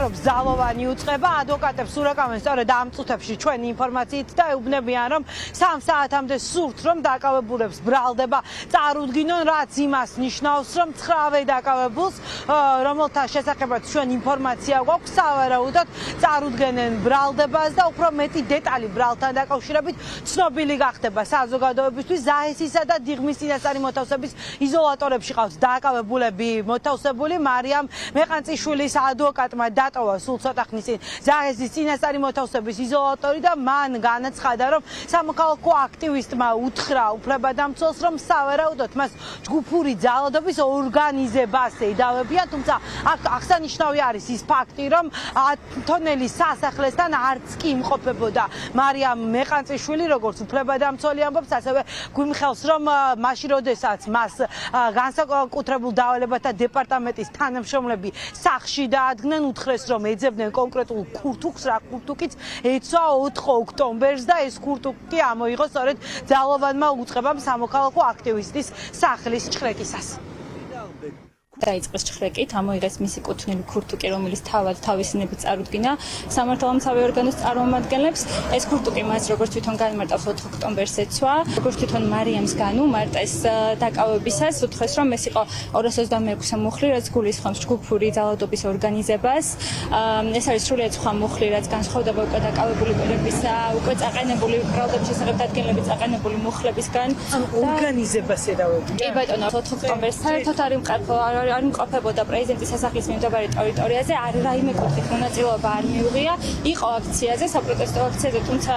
ცხოვრობს ძალოვანი უწყება, ადვოკატებს ურეკავენ სწორედ ამ წუთებში ჩვენი ინფორმაციით და ეუბნებიან, რომ 3 საათამდე სურთ, რომ დაკავებულებს ბრალდება წარუდგინონ, რაც იმას ნიშნავს, რომ 9-ვე დაკავებულს, რომელთა შესახებაც ჩვენ ინფორმაცია გვაქვს, სავარაუდოდ წარუდგენენ ბრალდებას და უფრო მეტი დეტალი ბრალთან დაკავშირებით ცნობილი გახდება საზოგადოებისთვის. ზაჰესისა და დიღმის წინასწარი მოთავსების იზოლატორებში ყავს დაკავებულები მოთავსებული. მარიამ მეყანწიშვილის ადვოკატმა დატოვა სულ ცოტა ხნის წინ ზაჰესის წინასწარი მოთავსების იზოლატორი და მან განაცხადა, რომ სამოქალაქო აქტივისტმა უთხრა უფლებადამცველს, რომ სავარაუდოდ მას ჯგუფური ძალადობის ორგანიზებას ეიდავებიან, თუმცა აქ აღსანიშნავი არის ის ფაქტი, რომ ათონელის სასახლესთან არც კი იმყოფებოდა მარიამ მეყანწიშვილი, როგორც უფლებადამცველი ამბობს, ასევე გვიმხელს, რომ მაშინ როდესაც მას განსაკუთრებულ დავალებათა დეპარტამენტის თანამშრომლები სახლში დაადგნენ, უთხრეს, რომ ეძებდნენ კონკრეტულ ქურთუკს, რა ქურთუკიც ეცვა 4 ოქტომბერს და ეს ქურთუკი ამოიღო სწორედ ძალოვანმა უწყებამ სამოქალაქო აქტივისტის სახლის ჩხრეკისას. დაიწყეს ჩხრეკით, ამოიღეს მისი კუთვნილი ქურთუკი, რომელიც თავად თავისინებით წარუდგინა სამართალმცავი ორგანოს წარმომადგენლებს. ეს ქურთუკი მას როგორც თვითონ განმარტავს 4 ოქტომბერს ეცვა, როგორც თვითონ მარიამს განუმარტეს დაკავებისას, უთხრეს, რომ ეს იყო 226 მუხლი, რაც გულისხმობს ჯგუფური ძალადობის ორგანიზებას. ეს არის სრულიად სხვა მუხლი, რაც განსხვავდება უკვე დაკავებული პირების, უკვე წაყენებული ბრალდების შესახებ დადგენილებით წაყენებული მუხლებისგან. ორგანიზებას ედავებიან. კი ბატონო, 4 ოქტომბერს საერთოდ არ იმყოფებოდა პრეზიდენტის სასახლის მიმდებარე ტერიტორიაზე, არ რაიმე კუთხით მონაწილეობა არ მიუღია. იყო აქციაზე, საპროტესტო აქციაზე, თუმცა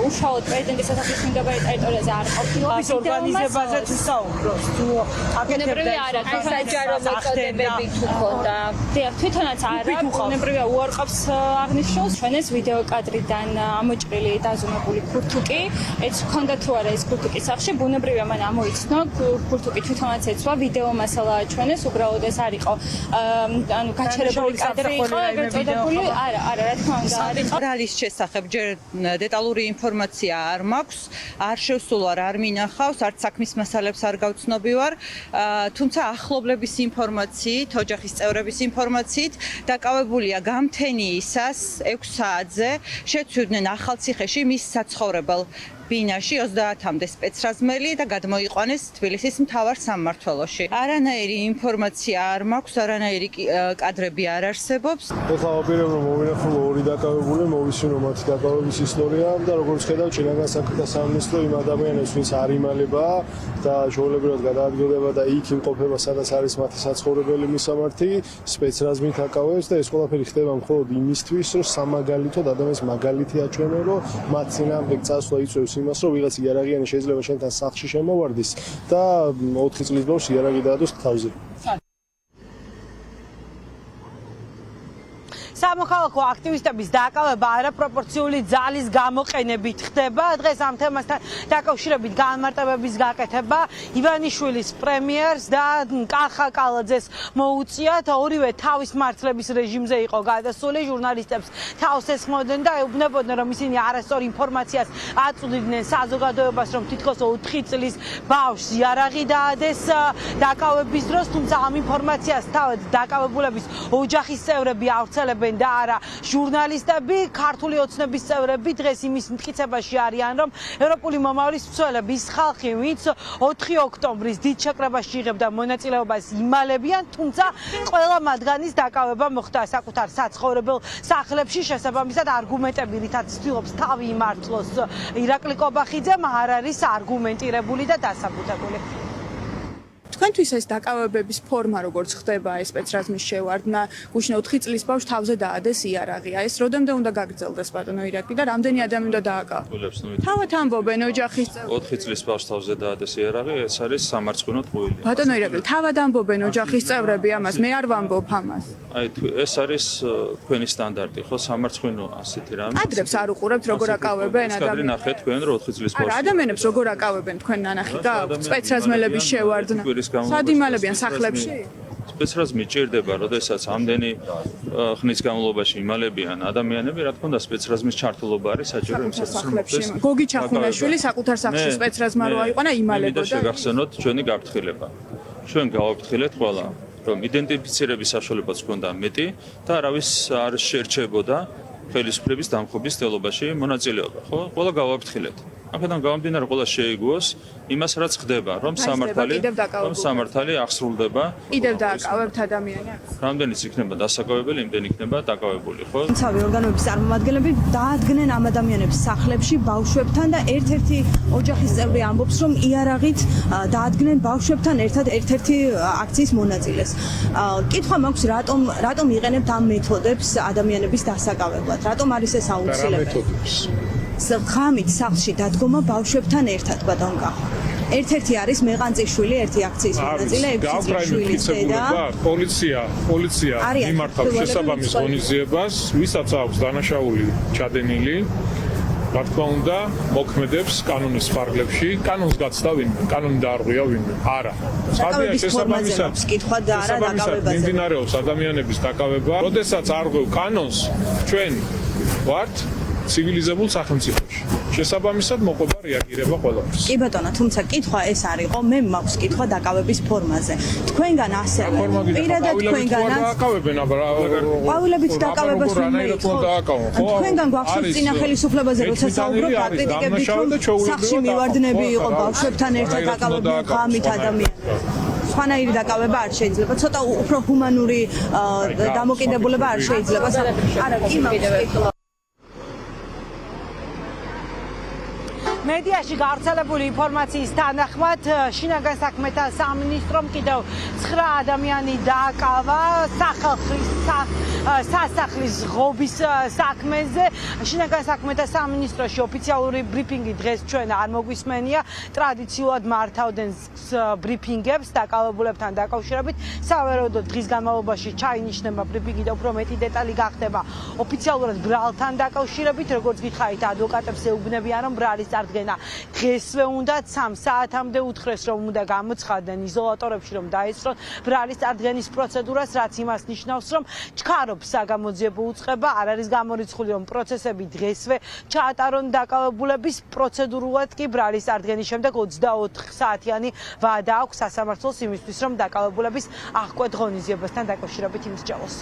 უშუალოდ პრეზიდენტის სასახლის მიმდებარე ტერიტორიაზე არ ყოფილა. ის ორგანიზებაზე თუ საუბრობს, თუ აკეთებდა არა, საჯარო მოწოდებები თუ ქონდა. დიახ, თვითონაც არა, ბუნებრივია უარყოფს აღნიშნულს. ჩვენ ეს ვიდეო კადრიდან ამოჭრილი დაზომებული ქურთუკი, ეს ქონდა თუ არა ეს ქურთუკი სახლში, ბუნებრივია მან ამოიცნო, ქურთუკი თვითონაც ეცვა, ვიდეო მასალა ჩვენეს უბრალოდ ეს არ იყო ანუ გაჩერებული კადრი იყო, ეგრეთ წოდებული, არა, რა თქმა უნდა არის. ბრალის შესახებ ჯერ დეტალური ინფორმაცია არ მაქვს, არ შევსულვარ, არ მინახავს, არც საქმის მასალებს არ გავცნობი ვარ, თუმცა ახლობლების ინფორმაციით, ოჯახის წევრების ინფორმაციით დაკავებულია გამთენიისას 6 საათზე შეცვლიდნენ ახალციხეში მის საცხოვრებელ ბინაში 30-მდე სპეცრაზმელი და გადმოიყვანეს თბილისის მთავარ სამმართველოში. არანაირი ინფორმაცია არ მაქვს, არანაირი კადრები არ არსებობს. ეხლა ვაპირებ, რომ მოვინახულო 2 დაკავებული, მოვისმინო მათი დაკავების ისტორია და როგორც ხედავ, ჩინაგან საქმეთა სამინისტრო იმ ადამიანებს, ვინც არ იმალება და ჩვეულებრივად გადაადგილდება და იქ იმყოფება, სადაც არის მათი საცხოვრებელი მისამართი, სპეცრაზმით აკავებს და ეს ყველაფერი ხდება მხოლოდ იმისთვის, რომ სამაგალითოდ ადამიანს მაგალითი აჩვენო, რომ მათ წინააღმდეგ წასვლა იწვევს იმას, რომ ვიღაც იარაღიანი შეიძლება შენთან სახლში შემოვარდეს და 4 წლის ბავშვს იარაღი დაადოს თავზე. სამოქალაქო აქტივისტების დაკავება არაპროპორციული ძალის გამოყენებით ხდება. დღეს ამ თემასთან დაკავშირებით განმარტებების გაკეთება ივანიშვილის პრემიერს და კახა კალაძეს მოუწიათ. ორივე თავის მართლების რეჟიმზე იყო გადასული. ჟურნალისტებს თავს ესხმოდნენ და ეუბნებოდნენ, რომ ისინი არასწორ ინფორმაციას აწვდიდნენ საზოგადოებას, რომ თითქოს 4 წლის ბავშვს იარაღი დაადეს დაკავების დროს, თუმცა ამ ინფორმაციას თავად დაკავებულების ოჯახის წევრები ავრცელებენ და არა ჟურნალისტები. ქართული ოცნების წევრები დღეს იმის მტკიცებაში არიან, რომ ევროპული მომავლის მცველები, ის ხალხი, ვინც 4 ოქტომბრის დიდ შეკრებაში იღებდა მონაწილეობას, იმალებიან, თუმცა ყველა მათგანის დაკავება მოხდა საკუთარ საცხოვრებელ სახლებში. შესაბამისად არგუმენტები, რითაც ცდილობს თავი იმართლოს ირაკლი კობახიძემ, არ არის არგუმენტირებული და დასაბუთებული. თქვენთვის ეს დაკავებების ფორმა როგორც ხდება ეს სპეცრაზმის შევარდნა, გუშინო 4 წლის ბავშვს თავზე დაადეს იარაღია. ეს როდემდე უნდა გაგრძელდეს ბატონო ირაკლი და რამდენი ადამიანი უნდა დააკავოს? თავად ამბობენ ოჯახის წევრები. 4 წლის ბავშვს თავზე დაადეს იარაღი, ეს არის სამარცხვინო ტყუილი. ბატონო ირაკლი, თავად ამბობენ ოჯახის წევრები ამას, მე არ ვამბობ ამას. აი ეს არის თქვენი სტანდარტი, ხო, სამარცხვინო ასეთი რამე. კადრებს არ უყურებთ როგორ აკავებენ ადამიანებს. ნახეთ თქვენ რომ 4 წლის ბავშვს. არა, ადამიანებს როგორ აკავებენ თქვენ ნანახი გაქვთ სპეცრაზმელების შევარდნა. სად იმალებიან სახლებში? სპეცრაზმი ჭირდება, როდესაც ამდენი ხნის განმავლობაში იმალებიან ადამიანები, რა თქმა უნდა, სპეცრაზმის ჩართულობა არის საჭირო იმისათვის, რომ მოხდეს. გოგი ჩახუნაშვილი საკუთარ სახლში სპეცრაზმა რო აიყვანა, იმალებოდა. მინდა შეგახსენოთ ჩვენი გაფრთხილება. ჩვენ გავაფრთხილეთ ყველა. რომ იდენტიფიცირების საშუალებაც ჰქონდა მეტი და არავის არ შერჩებოდა ხელისუფლების დამხობის დელობაში მონაწილეობა, ხო? ყველა გავაფრთხილეთ. აქედან გამომდინარე ყველა შეეგუოს იმას, რაც ხდება, რომ სამართალი აღსრულდება. კიდევ დააკავებთ ადამიანებს. რამდენიც იქნება დასაკავებელი, იმდენი იქნება დაკავებული, ხო? ცავი ორგანოების წარმომადგენლები დაადგნენ ამ ადამიანებს სახლებში ბავშვებთან და ერთ-ერთი ოჯახის წევრი ამბობს, რომ იარაღით დაადგნენ ბავშვებთან ერთად ერთ-ერთი აქციის მონაწილეს. კითხვა მაქვს, რატომ იყენებთ ამ მეთოდებს ადამიანების დასაკავებლად? რატომ არის ეს აუცილებელი? ღამით სახლში დადგომა ბავშვებთან ერთად, ბატონ კახო. ერთ-ერთი არის მეყანწიშვილი, ერთი აქციის მონაწილე, ექვსი დედა. პოლიცია მიმართავს შესაბამის ღონისძიებას, ვისაც აქვს დანაშაული ჩადენილი. რა თქმა უნდა, მოქმედებს კანონის ფარგლებში, კანონს გაცდა ვინმე, კანონი დაარღვია ვინმე. არა. სადია შესაბამისად კითხვა და არა დაკავებაზე. მიმდინარეობს ადამიანების დაკავება. როდესაც არღვევ კანონს, ჩვენ ვართ ცივილიზებულ სახელმწიფოში. შესაბამისად მოყვება რეაგირება ყველაფერს. კი ბატონო, თუმცა კითხვა ეს არისო, მე მაქვს კითხვა დაკავების ფორმაზე. თქვენგან ასევე პირადად თქვენგანაც დაკავებენ, აბა ყვავილებით დაკავებას ვინმე თქვენგან გვახსოვს წინა ხელისუფლებაზე, როცა საუბრობ კრიტიკებით, რომ სახლში მივარდნები იყო ბავშვებთან ერთად დაკავებდნენ ღამით ადამიანებს. სხვანაირი დაკავება არ შეიძლება, ცოტა უფრო ჰუმანური დამოკიდებულება არ შეიძლება. არა, კი მაქვს მედიაში გავრცელებული ინფორმაციის თანახმად შინაგან საქმეთა სამინისტრომ კიდევ 9 ადამიანი დააკავა სასახლის ღობის საქმეზე. შინაგან საქმეთა სამინისტროში ოფიციალური ბრიფინგი დღეს ჩვენ არ მოგვისმენია. ტრადიციულად მართავდნენ ბრიფინგებს დაკავებულებთან დაკავშირებით. სავარაუდოდ დღის განმავლობაში ჩაინიშნება ბრიფინგი და უფრო მეტი დეტალი გახდება ოფიციალურად ბრალთან დაკავშირებით. როგორც გითხარით, ადვოკატებს ეუბნებიან, რომ ბრალის წარდგენა დღესვე უნდა 3 საათამდე უთხრეს, რომ უნდა გამოცხადდნენ იზოლატორებში, რომ დაესწრონ ბრალის წარდგენის პროცედურას, რაც იმას ნიშნავს, რომ ჩქარობს საგამოძიებო უწყება, არ არის გამორიცხული, რომ პროცესები დღესვე ჩაატარონ დაკავებულების. პროცედურულად კი ბრალის წარდგენის შემდეგ 24 საათიანი ვადა აქვს სასამართლოს იმისთვის, რომ დაკავებულების აღკვეთ ღონისძიებასთან დაკავშირებით იმსჯელოს.